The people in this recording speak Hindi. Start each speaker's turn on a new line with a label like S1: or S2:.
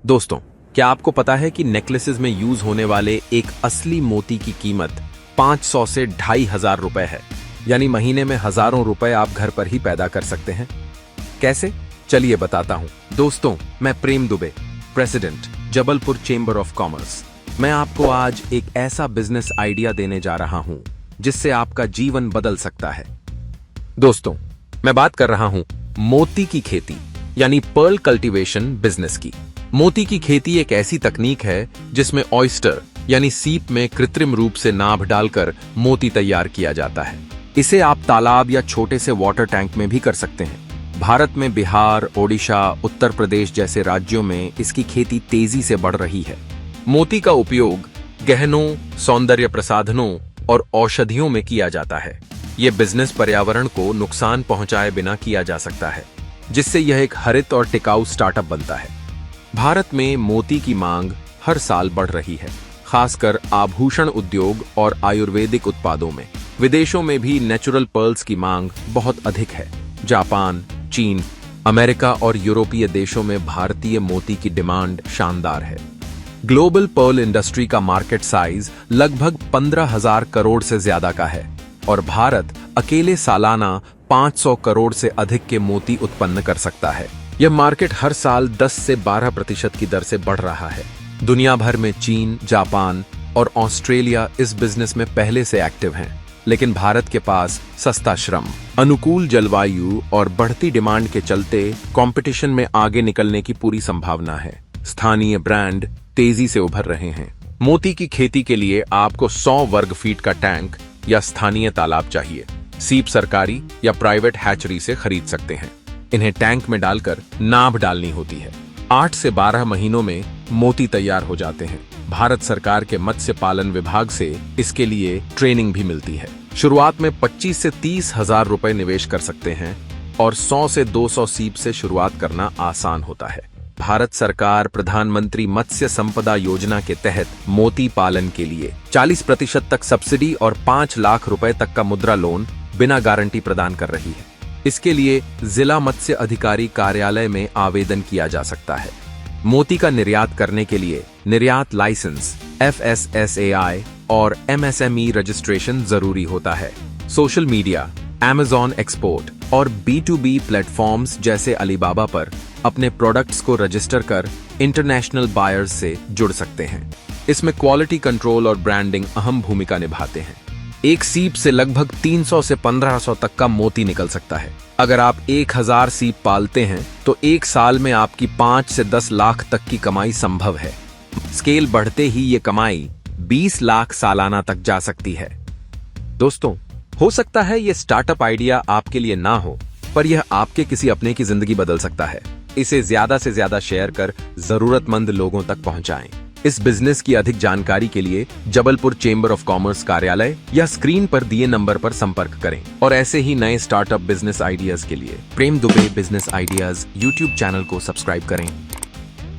S1: दोस्तों, क्या आपको पता है कि नेकलेसेस में यूज होने वाले एक असली मोती की कीमत 500 से 2500 रुपए है। यानी महीने में हजारों रुपए आप घर पर ही पैदा कर सकते हैं। कैसे? चलिए बताता हूं। दोस्तों, मैं Prem Dubey, president, Jabalpur chamber of commerce. मैं आपको आज एक ऐसा बिजनेस आइडिया देने जा रहा हूं जिससे आपका जीवन बदल सकता है। दोस्तों, मैं बात कर रहा हूं मोती की खेती यानी पर्ल कल्टीवेशन बिजनेस की। मोती की खेती एक ऐसी तकनीक है जिसमें ऑयस्टर यानी सीप में कृत्रिम रूप से नाभ डालकर मोती तैयार किया जाता है। इसे आप तालाब या छोटे से वाटर टैंक में भी कर सकते हैं। भारत में बिहार, ओडिशा, उत्तर प्रदेश जैसे राज्यों में इसकी खेती तेजी से बढ़ रही है। मोती का उपयोग गहनों, सौंदर्य प्रसाधनों और औषधियों में किया जाता है। यह बिजनेस पर्यावरण को नुकसान पहुंचाए बिना किया जा सकता है, जिससे यह एक हरित और टिकाऊ स्टार्टअप बनता है। भारत में मोती की मांग हर साल बढ़ रही है, खासकर आभूषण उद्योग और आयुर्वेदिक उत्पादों में। विदेशों में भी नेचुरल पर्ल्स की मांग बहुत अधिक है। जापान, चीन, अमेरिका और यूरोपीय देशों में भारतीय मोती की डिमांड शानदार है। ग्लोबल पर्ल इंडस्ट्री का मार्केट साइज लगभग 15,000 करोड़ से ज्यादा का है और भारत अकेले सालाना 500 करोड़ से अधिक के मोती उत्पन्न कर सकता है। यह मार्केट हर साल 10 से 12% की दर से बढ़ रहा है। दुनिया भर में चीन, जापान और ऑस्ट्रेलिया इस बिजनेस में पहले से एक्टिव हैं, लेकिन भारत के पास सस्ता श्रम, अनुकूल जलवायु और बढ़ती डिमांड के चलते कंपटीशन में आगे निकलने की पूरी संभावना है। स्थानीय ब्रांड तेजी से उभर रहे हैं। मोती की खेती के लिए आपको 100 वर्ग फीट का टैंक या स्थानीय तालाब चाहिए। सीप सरकारी या प्राइवेट हैचरी से खरीद सकते हैं। इन्हें टैंक में डालकर नाभ डालनी होती है। 8 से 12 महीनों में मोती तैयार हो जाते हैं। भारत सरकार के मत्स्य पालन विभाग से इसके लिए ट्रेनिंग भी मिलती है। शुरुआत में 25 से 30 हजार रुपए निवेश कर सकते हैं और 100 से 200 सीप से शुरुआत करना आसान होता है। भारत सरकार प्रधानमंत्री मत्स्य संपदा योजना के तहत मोती पालन के लिए 40% तक सब्सिडी और 5 लाख रुपए तक का मुद्रा लोन बिना गारंटी प्रदान कर रही है। इसके लिए जिला मत्स्य अधिकारी कार्यालय में आवेदन किया जा सकता है। मोती का निर्यात करने के लिए निर्यात लाइसेंस, FSSAI और MSME रजिस्ट्रेशन जरूरी होता है। सोशल मीडिया, Amazon एक्सपोर्ट और B2B प्लेटफॉर्म्स जैसे अलीबाबा पर अपने प्रोडक्ट्स को रजिस्टर कर इंटरनेशनल बायर्स से जुड़ सकते हैं। इसमें क्वालिटी कंट्रोल और ब्रांडिंग अहम भूमिका निभाते हैं। एक सीप से लगभग 300 से 1500 तक का मोती निकल सकता है। अगर आप 1000 सीप पालते हैं तो एक साल में आपकी 5 से 10 लाख तक की कमाई संभव है। स्केल बढ़ते ही ये कमाई 20 लाख सालाना तक जा सकती है। दोस्तों, हो सकता है ये स्टार्टअप आइडिया आपके लिए ना हो, पर यह आपके किसी अपने की जिंदगी बदल सकता है। इसे ज्यादा से ज्यादा शेयर कर जरूरतमंद लोगों तक पहुंचाएं। इस बिजनेस की अधिक जानकारी के लिए जबलपुर चेंबर ऑफ कॉमर्स कार्यालय या स्क्रीन पर दिए नंबर पर संपर्क करें। और ऐसे ही नए स्टार्टअप बिजनेस आइडियाज के लिए Prem Dubey business ideas YouTube channel को सब्सक्राइब करें।